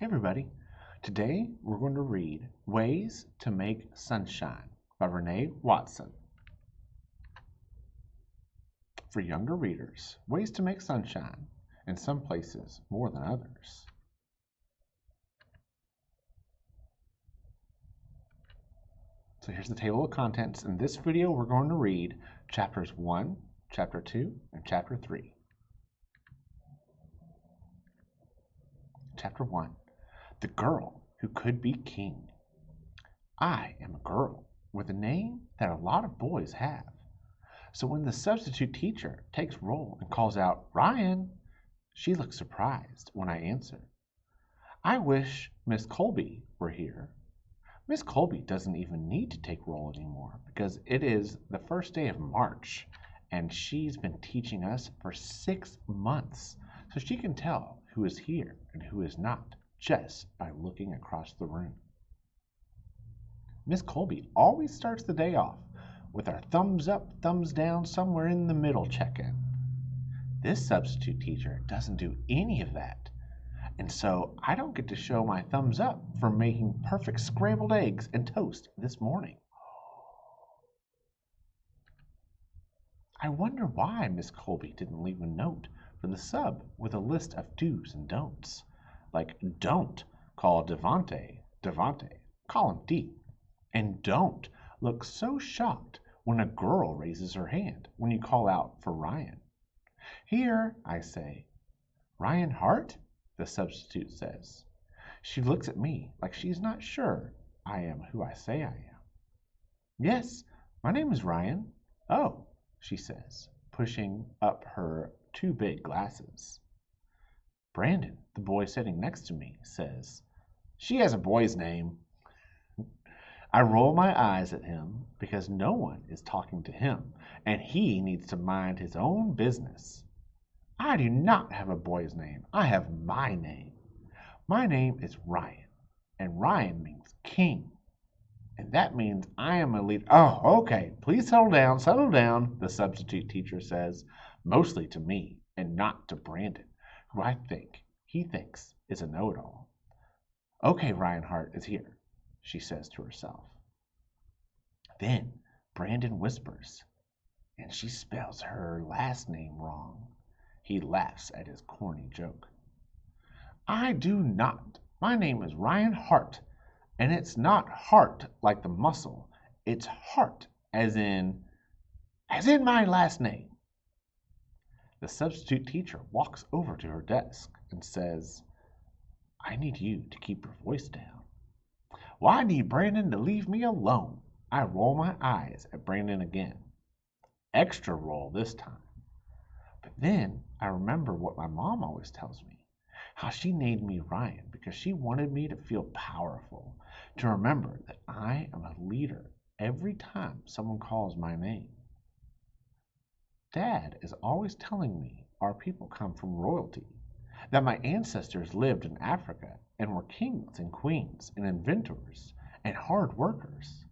Hey everybody, today we're going to read Ways to Make Sunshine by Renée Watson. For younger readers, ways to make sunshine, in some places more than others. So here's the table of contents. In this video we're going to read chapters 1, chapter 2, and chapter 3. Chapter 1. The Girl Who Could Be King. I am a girl with a name that a lot of boys have. So when the substitute teacher takes roll and calls out, "Ryan," she looks surprised when I answer. I wish Miss Colby were here. Miss Colby doesn't even need to take roll anymore because it is the first day of March and she's been teaching us for 6 months. So she can tell who is here and who is not just by looking across the room. Miss Colby always starts the day off with our thumbs up, thumbs down, somewhere in the middle check-in. This substitute teacher doesn't do any of that. And so I don't get to show my thumbs up for making perfect scrambled eggs and toast this morning. I wonder why Miss Colby didn't leave a note for the sub with a list of do's and don'ts. Like, don't call Devante, call him D. And don't look so shocked when a girl raises her hand when you call out for Ryan. Here, I say. Ryan Hart? The substitute says. She looks at me like she's not sure I am who I say I am. Yes, my name is Ryan. Oh, she says, pushing up her two big glasses. Brandon, the boy sitting next to me, says, "She has a boy's name." I roll my eyes at him because no one is talking to him, and he needs to mind his own business. I do not have a boy's name. I have my name. My name is Ryan, and Ryan means king. And that means I am a leader. Oh, okay, please settle down, the substitute teacher says, mostly to me and not to Brandon, who he thinks is a know-it-all. Okay, Ryan Hart is here, she says to herself. Then Brandon whispers, and she spells her last name wrong. He laughs at his corny joke. I do not. My name is Ryan Hart, and it's not heart like the muscle. It's heart, as in my last name. The substitute teacher walks over to her desk and says, I need you to keep your voice down. Well, I need Brandon to leave me alone. I roll my eyes at Brandon again. Extra roll this time. But then I remember what my mom always tells me, how she named me Ryan because she wanted me to feel powerful, to remember that I am a leader every time someone calls my name. Dad is always telling me our people come from royalty, that my ancestors lived in Africa and were kings and queens and inventors and hard workers.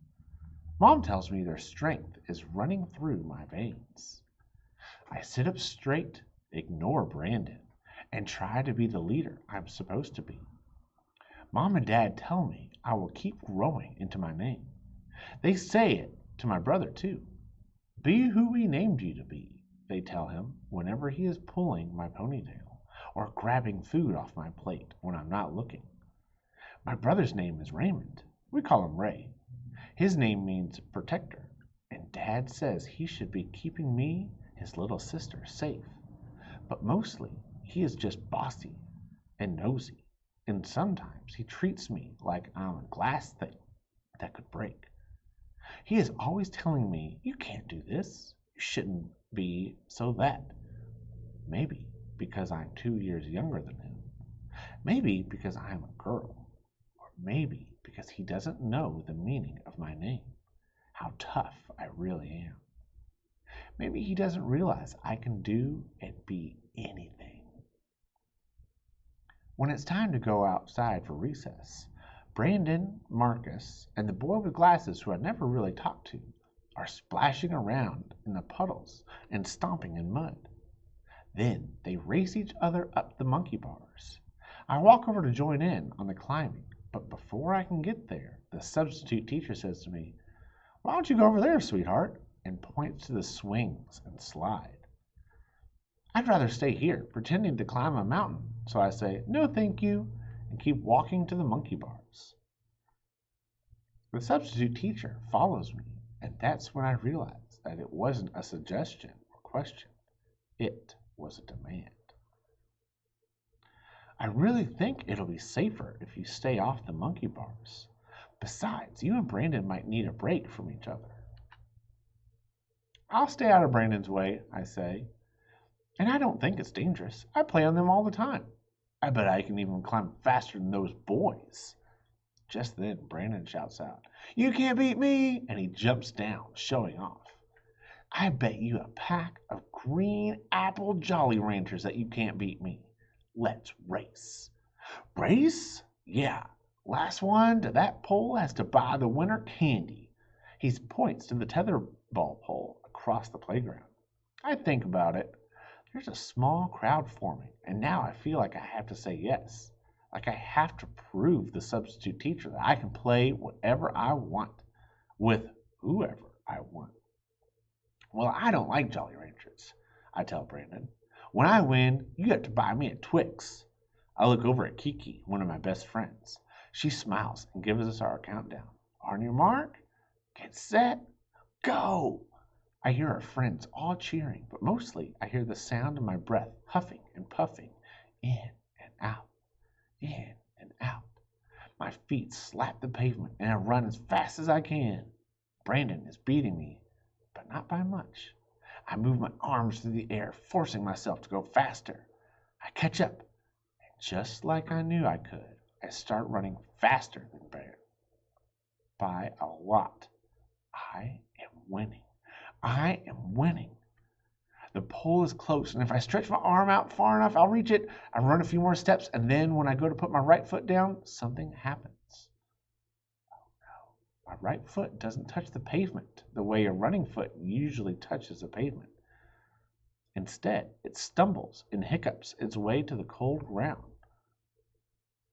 Mom tells me their strength is running through my veins. I sit up straight, ignore Brandon, and try to be the leader I'm supposed to be. Mom and Dad tell me I will keep growing into my name. They say it to my brother too. Be who we named you to be, they tell him whenever he is pulling my ponytail or grabbing food off my plate when I'm not looking. My brother's name is Raymond. We call him Ray. His name means protector, and Dad says he should be keeping me, his little sister, safe. But mostly, he is just bossy and nosy, and sometimes he treats me like I'm a glass thing that could break. He is always telling me, you can't do this, you shouldn't be so that. Maybe because I'm 2 years younger than him. Maybe because I am a girl. Or maybe because he doesn't know the meaning of my name, how tough I really am. Maybe he doesn't realize I can do and be anything. When it's time to go outside for recess, Brandon, Marcus, and the boy with glasses who I never really talked to are splashing around in the puddles and stomping in mud. Then they race each other up the monkey bars. I walk over to join in on the climbing, but before I can get there, the substitute teacher says to me, "Why don't you go over there, sweetheart?" and points to the swings and slide. I'd rather stay here, pretending to climb a mountain, so I say, "No, thank you," and keep walking to the monkey bars. The substitute teacher follows me, and that's when I realize that it wasn't a suggestion or question. It was a demand. "I really think it'll be safer if you stay off the monkey bars. Besides, you and Brandon might need a break from each other." "I'll stay out of Brandon's way," I say. "And I don't think it's dangerous. I play on them all the time. I bet I can even climb faster than those boys." Just then, Brandon shouts out, "You can't beat me!" and he jumps down, showing off. "I bet you a pack of green apple Jolly Ranchers that you can't beat me. Let's race." "Race? Yeah. Last one to that pole has to buy the winner candy." He points to the tetherball pole across the playground. I think about it. There's a small crowd forming, and now I feel like I have to say yes. Like I have to prove the substitute teacher that I can play whatever I want with whoever I want. "Well, I don't like Jolly Ranchers," I tell Brandon. "When I win, you have to buy me a Twix." I look over at Kiki, one of my best friends. She smiles and gives us our countdown. "On your mark, get set, go." I hear our friends all cheering, but mostly I hear the sound of my breath huffing and puffing, in and out, in and out. My feet slap the pavement, and I run as fast as I can. Brandon is beating me, but not by much. I move my arms through the air, forcing myself to go faster. I catch up, and just like I knew I could, I start running faster than Bear. By a lot. I am winning. I am winning. The pole is close, and if I stretch my arm out far enough, I'll reach it. I run a few more steps, and then when I go to put my right foot down, something happens. Oh no, my right foot doesn't touch the pavement the way a running foot usually touches the pavement. Instead, it stumbles and hiccups its way to the cold ground.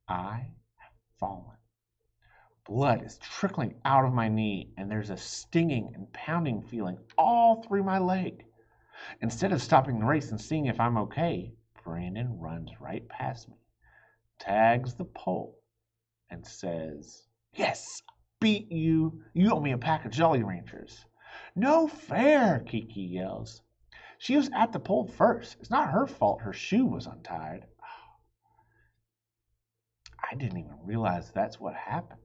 I have fallen. Blood is trickling out of my knee, and there's a stinging and pounding feeling all through my leg. Instead of stopping the race and seeing if I'm okay, Brandon runs right past me, tags the pole, and says, "Yes, beat you. You owe me a pack of Jolly Ranchers." "No fair," Kiki yells. "She was at the pole first. It's not her fault her shoe was untied." I didn't even realize that's what happened.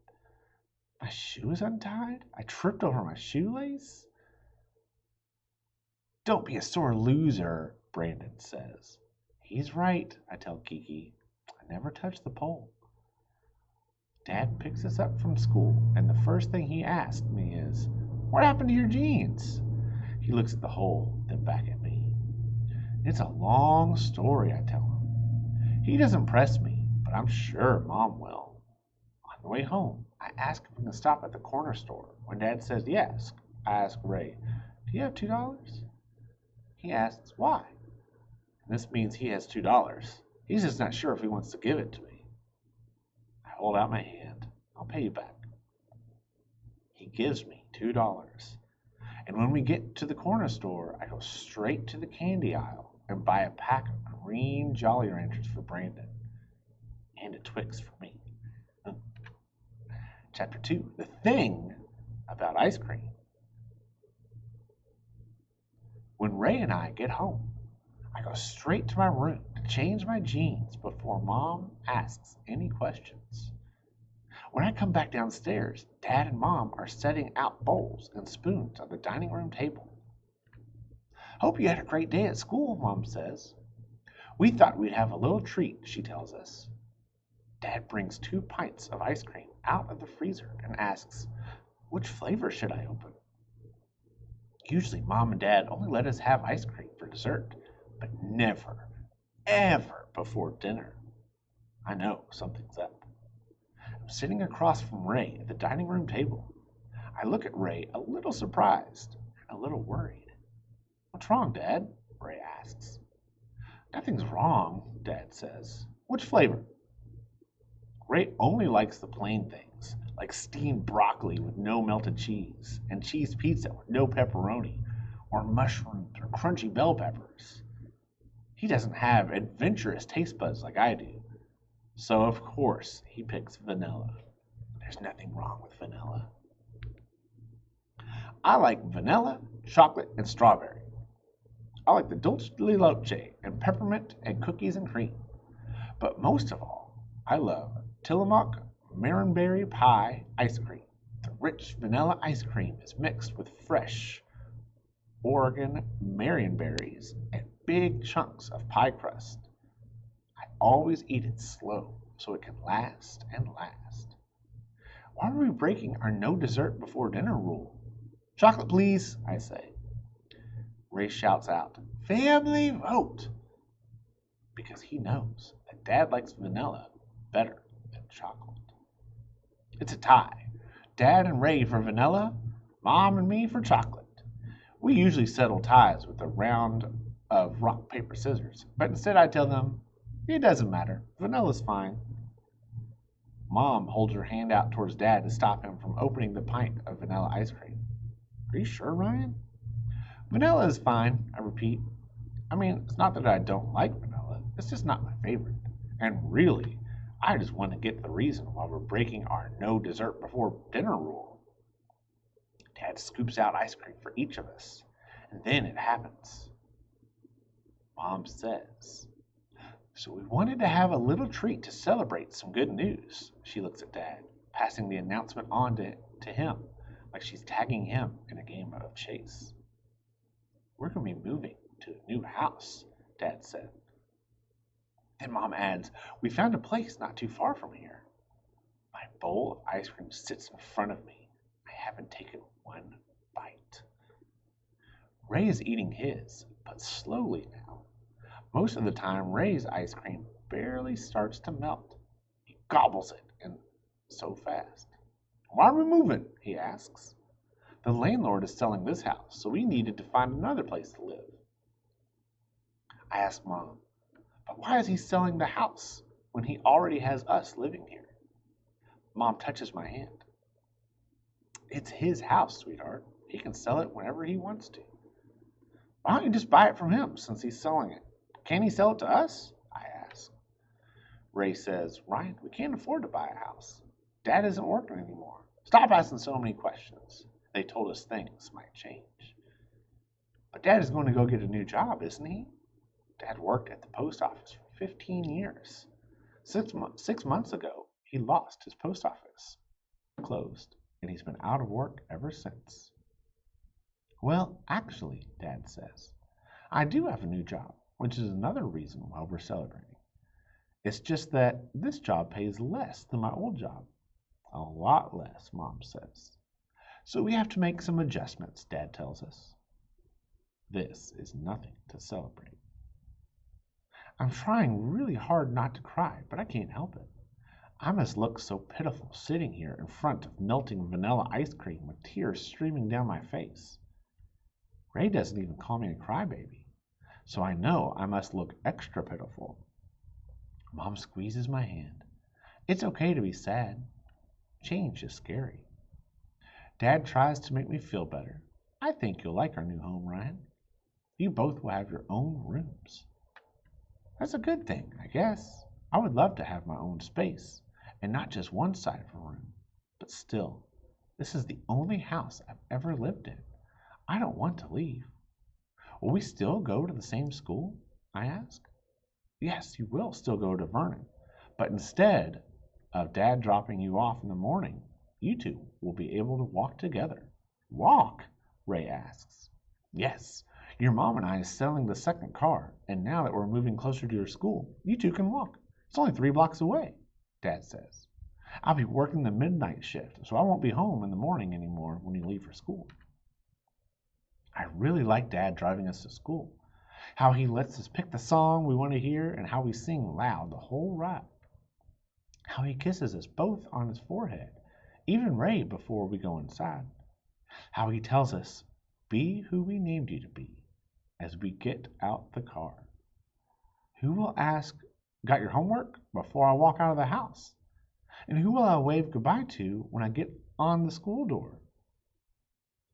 My shoe is untied? I tripped over my shoelace? "Don't be a sore loser," Brandon says. He's right, I tell Kiki. I never touched the pole. Dad picks us up from school, and the first thing he asks me is, "What happened to your jeans?" He looks at the hole, then back at me. It's a long story, I tell him. He doesn't press me, but I'm sure Mom will. On the way home, I ask if we can stop at the corner store. When Dad says yes, I ask Ray, "Do you have $2? He asks, "Why?" This means he has $2. He's just not sure if he wants to give it to me. I hold out my hand. "I'll pay you back." He gives me $2. And when we get to the corner store, I go straight to the candy aisle and buy a pack of green Jolly Ranchers for Brandon and a Twix for me. Chapter 2, The Thing About Ice Cream. When Ray and I get home, I go straight to my room to change my jeans before Mom asks any questions. When I come back downstairs, Dad and Mom are setting out bowls and spoons on the dining room table. "Hope you had a great day at school," Mom says. "We thought we'd have a little treat," she tells us. Dad brings 2 pints of ice cream out of the freezer and asks, "Which flavor should I open?" Usually Mom and Dad only let us have ice cream for dessert, but never, ever before dinner. I know something's up. I'm sitting across from Ray at the dining room table. I look at Ray a little surprised and a little worried. "What's wrong, Dad?" Ray asks. "Nothing's wrong," Dad says. "Which flavor?" Ray only likes the plain things, like steamed broccoli with no melted cheese, and cheese pizza with no pepperoni, or mushrooms or crunchy bell peppers. He doesn't have adventurous taste buds like I do, so of course he picks vanilla. There's nothing wrong with vanilla. I like vanilla, chocolate, and strawberry. I like the dulce de leche and peppermint and cookies and cream. But most of all, I love Tillamook Marionberry Pie ice cream. The rich vanilla ice cream is mixed with fresh Oregon marionberries and big chunks of pie crust. I always eat it slow so it can last and last. Why are we breaking our no dessert before dinner rule? Chocolate, please, I say. Ray shouts out, "Family vote!" Because he knows that Dad likes vanilla better than chocolate. It's a tie. Dad and Ray for vanilla, Mom and me for chocolate. We usually settle ties with a round of rock, paper, scissors, but instead I tell them, it doesn't matter. Vanilla's fine. Mom holds her hand out towards Dad to stop him from opening the pint of vanilla ice cream. Are you sure, Ryan? Vanilla is fine, I repeat. I mean, it's not that I don't like vanilla, it's just not my favorite. And really, I just want to get the reason why we're breaking our no dessert before dinner rule. Dad scoops out ice cream for each of us, and then it happens. Mom says, "So we wanted to have a little treat to celebrate some good news." She looks at Dad, passing the announcement on to him, like she's tagging him in a game of chase. "We're going to be moving to a new house," Dad said. Then Mom adds, "We found a place not too far from here." My bowl of ice cream sits in front of me. I haven't taken one bite. Ray is eating his, but slowly now. Most of the time, Ray's ice cream barely starts to melt. He gobbles it, and so fast. "Why are we moving?" he asks. "The landlord is selling this house, so we needed to find another place to live." I ask Mom, "But why is he selling the house when he already has us living here?" Mom touches my hand. "It's his house, sweetheart. He can sell it whenever he wants to." "Why don't you just buy it from him since he's selling it? Can't he sell it to us?" I ask. Ray says, "Ryan, we can't afford to buy a house. Dad isn't working anymore. Stop asking so many questions. They told us things might change." "But Dad is going to go get a new job, isn't he?" Dad worked at the post office for 15 years. 6 months ago, he lost his post office. Closed, and he's been out of work ever since. "Well, actually," Dad says, "I do have a new job, which is another reason why we're celebrating. It's just that this job pays less than my old job." "A lot less," Mom says. "So we have to make some adjustments," Dad tells us. This is nothing to celebrate. I'm trying really hard not to cry, but I can't help it. I must look so pitiful sitting here in front of melting vanilla ice cream with tears streaming down my face. Ray doesn't even call me a crybaby, so I know I must look extra pitiful. Mom squeezes my hand. It's okay to be sad. Change is scary. Dad tries to make me feel better. "I think you'll like our new home, Ryan. You both will have your own rooms." That's a good thing, I guess. I would love to have my own space, and not just one side of a room. But still, this is the only house I've ever lived in. I don't want to leave. "Will we still go to the same school?" I ask. "Yes, you will still go to Vernon, but instead of Dad dropping you off in the morning, you two will be able to walk together." "Walk?" Ray asks. "Yes. Your mom and I is selling the second car, and now that we're moving closer to your school, you two can walk. It's only 3 blocks away," Dad says. "I'll be working the midnight shift, so I won't be home in the morning anymore when you leave for school." I really like Dad driving us to school. How he lets us pick the song we want to hear and how we sing loud the whole ride. How he kisses us both on his forehead, even Ray before we go inside. How he tells us, "Be who we named you to be," as we get out the car. Who will ask, "Got your homework?" before I walk out of the house? And who will I wave goodbye to when I get on the school door?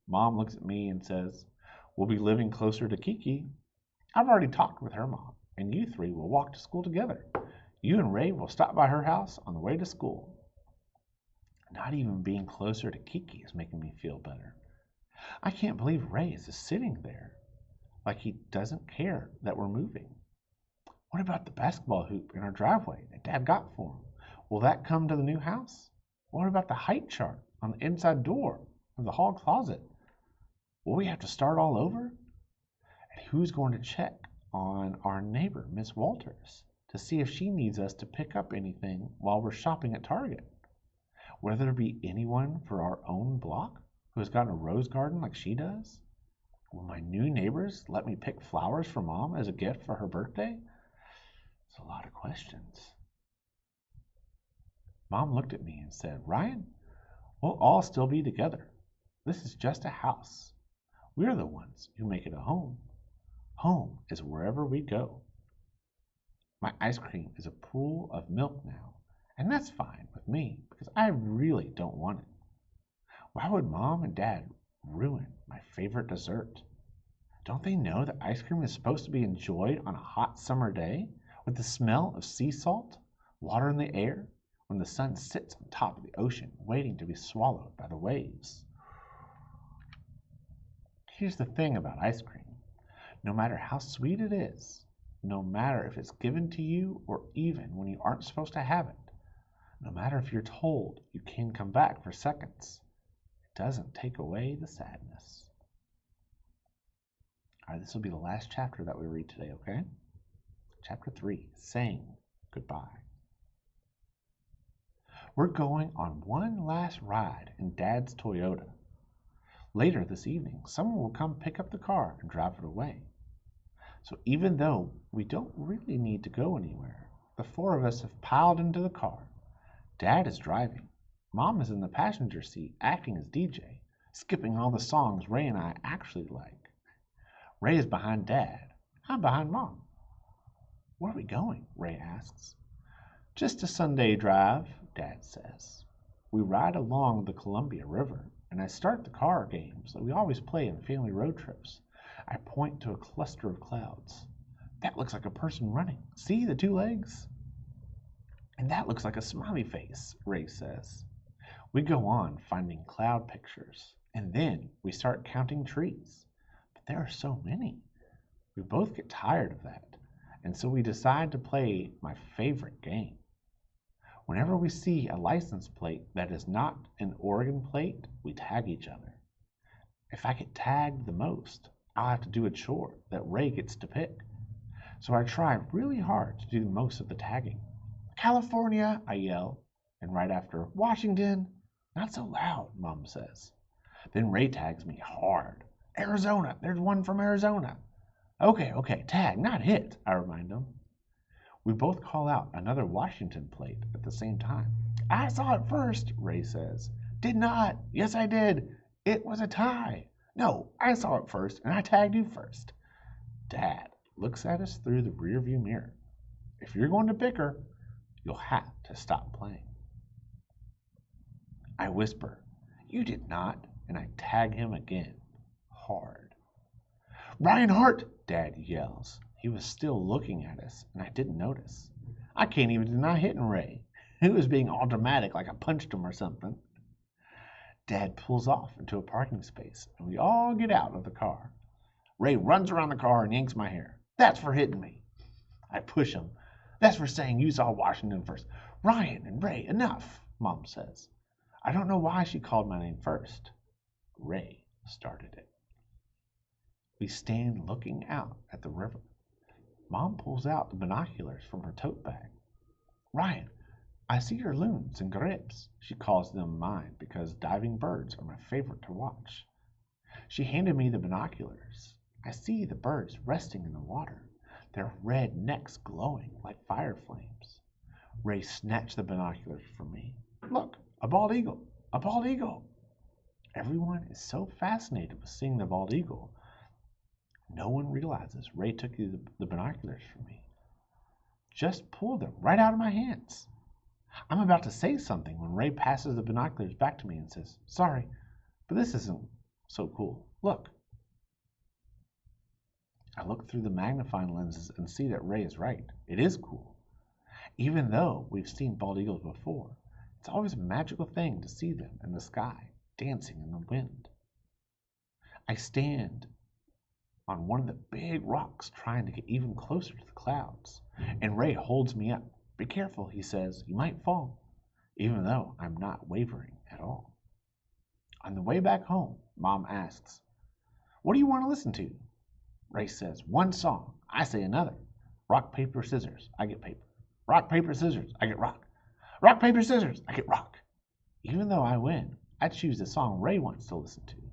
Mom looks at me and says, we'll be living closer to Kiki. I've already talked with her mom, and you three will walk to school together. You and Ray will stop by her house on the way to school. Not even being closer to Kiki is making me feel better. I can't believe Ray is just sitting there like he doesn't care that we're moving. What about the basketball hoop in our driveway that Dad got for him? Will that come to the new house? What about the height chart on the inside door of the hall closet? Will we have to start all over? And who's going to check on our neighbor, Miss Walters, to see if she needs us to pick up anything while we're shopping at Target? Will there be anyone for our own block who has gotten a rose garden like she does? Will my new neighbors let me pick flowers for Mom as a gift for her birthday? It's a lot of questions. Mom looked at me and said, Ryan, we'll all still be together. This is just a house. We're the ones who make it a home. Home is wherever we go. My ice cream is a pool of milk now, and that's fine with me because I really don't want it. Why would Mom and Dad ruin my favorite dessert? Don't they know that ice cream is supposed to be enjoyed on a hot summer day with the smell of sea salt, water in the air, when the sun sits on top of the ocean waiting to be swallowed by the waves? Here's the thing about ice cream. No matter how sweet it is, no matter if it's given to you or even when you aren't supposed to have it, no matter if you're told you can come back for seconds, it doesn't take away the sadness. All right, this will be the last chapter that we read today, okay? Chapter 3, Saying Goodbye. We're going on one last ride in Dad's Toyota. Later this evening, someone will come pick up the car and drive it away. So even though we don't really need to go anywhere, the four of us have piled into the car. Dad is driving. Mom is in the passenger seat acting as DJ, skipping all the songs Ray and I actually like. Ray is behind Dad. I'm behind Mom. Where are we going? Ray asks. Just a Sunday drive, Dad says. We ride along the Columbia River, and I start the car games that we always play on family road trips. I point to a cluster of clouds. That looks like a person running. See the two legs? And that looks like a smiley face, Ray says. We go on finding cloud pictures, and then we start counting trees. But there are so many. We both get tired of that, and so we decide to play my favorite game. Whenever we see a license plate that is not an Oregon plate, we tag each other. If I get tagged the most, I'll have to do a chore that Ray gets to pick. So I try really hard to do most of the tagging. California, I yell, and right after, Washington. Not so loud, Mom says. Then Ray tags me hard. Arizona, there's one from Arizona. Okay, tag, not hit, I remind him. We both call out another Washington plate at the same time. I saw it first, Ray says. Did not. Yes, I did. It was a tie. No, I saw it first, and I tagged you first. Dad looks at us through the rearview mirror. If you're going to bicker, you'll have to stop playing. I whisper, you did not, and I tag him again, hard. Ryan Hart, Dad yells. He was still looking at us, and I didn't notice. I can't even deny hitting Ray. He was being all dramatic like I punched him or something. Dad pulls off into a parking space, and we all get out of the car. Ray runs around the car and yanks my hair. That's for hitting me. I push him. That's for saying you saw Washington first. Ryan and Ray, enough, Mom says. I don't know why she called my name first. Ray started it. We stand looking out at the river. Mom pulls out the binoculars from her tote bag. Ryan, I see your loons and grebes. She calls them mine because diving birds are my favorite to watch. She handed me the binoculars. I see the birds resting in the water, their red necks glowing like fire flames. Ray snatched the binoculars from me. Look, a bald eagle, a bald eagle. Everyone is so fascinated with seeing the bald eagle. No one realizes Ray took the binoculars from me. Just pulled them right out of my hands. I'm about to say something when Ray passes the binoculars back to me and says, "Sorry, but this isn't so cool. Look." I look through the magnifying lenses and see that Ray is right. It is cool. Even though we've seen bald eagles before, it's always a magical thing to see them in the sky, dancing in the wind. I stand on one of the big rocks trying to get even closer to the clouds, and Ray holds me up. "Be careful," he says. "You might fall," even though I'm not wavering at all. On the way back home, Mom asks, "What do you want to listen to?" Ray says, "One song." I say another. "Rock, paper, scissors." I get paper. "Rock, paper, scissors." I get rock. "Rock, paper, scissors." I get rock. Even though I win, I choose the song Ray wants to listen to.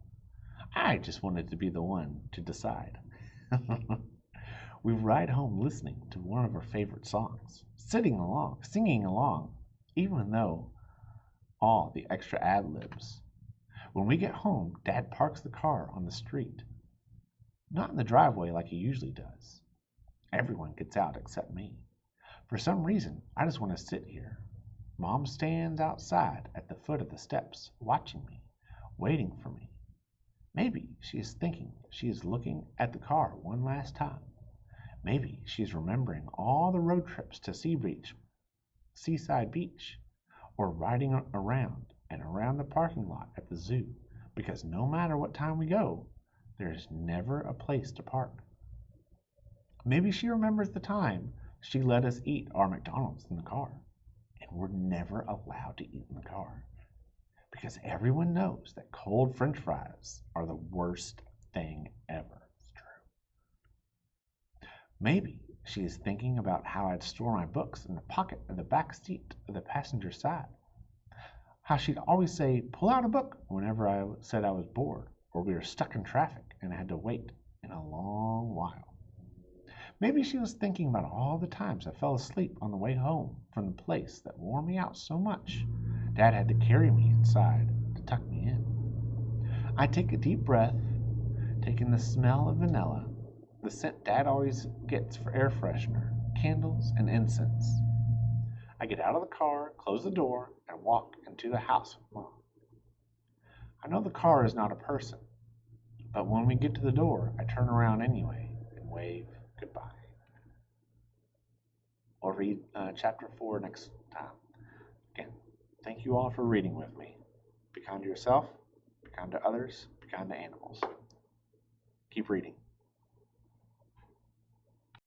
I just wanted to be the one to decide. We ride home listening to one of our favorite songs, singing along, even though all the extra ad libs. When we get home, Dad parks the car on the street, not in the driveway like he usually does. Everyone gets out except me. For some reason, I just want to sit here. Mom stands outside at the foot of the steps, watching me, waiting for me. Maybe she is thinking she is looking at the car one last time. Maybe she is remembering all the road trips to Seaside Beach, or riding around and around the parking lot at the zoo, because no matter what time we go, there is never a place to park. Maybe she remembers the time she let us eat our McDonald's in the car, and we're never allowed to eat in the car, because everyone knows that cold French fries are the worst thing ever. It's true. Maybe she is thinking about how I'd store my books in the pocket of the back seat of the passenger side. How she'd always say, "Pull out a book," whenever I said I was bored, or we were stuck in traffic and I had to wait in a long while. Maybe she was thinking about all the times I fell asleep on the way home from the place that wore me out so much Dad had to carry me inside to tuck me in. I take a deep breath, taking the smell of vanilla, the scent Dad always gets for air freshener, candles, and incense. I get out of the car, close the door, and walk into the house with Mom. I know the car is not a person, but when we get to the door, I turn around anyway and wave goodbye. I'll read chapter 4 next time. Again, thank you all for reading with me. Be kind to yourself, be kind to others, be kind to animals. Keep reading.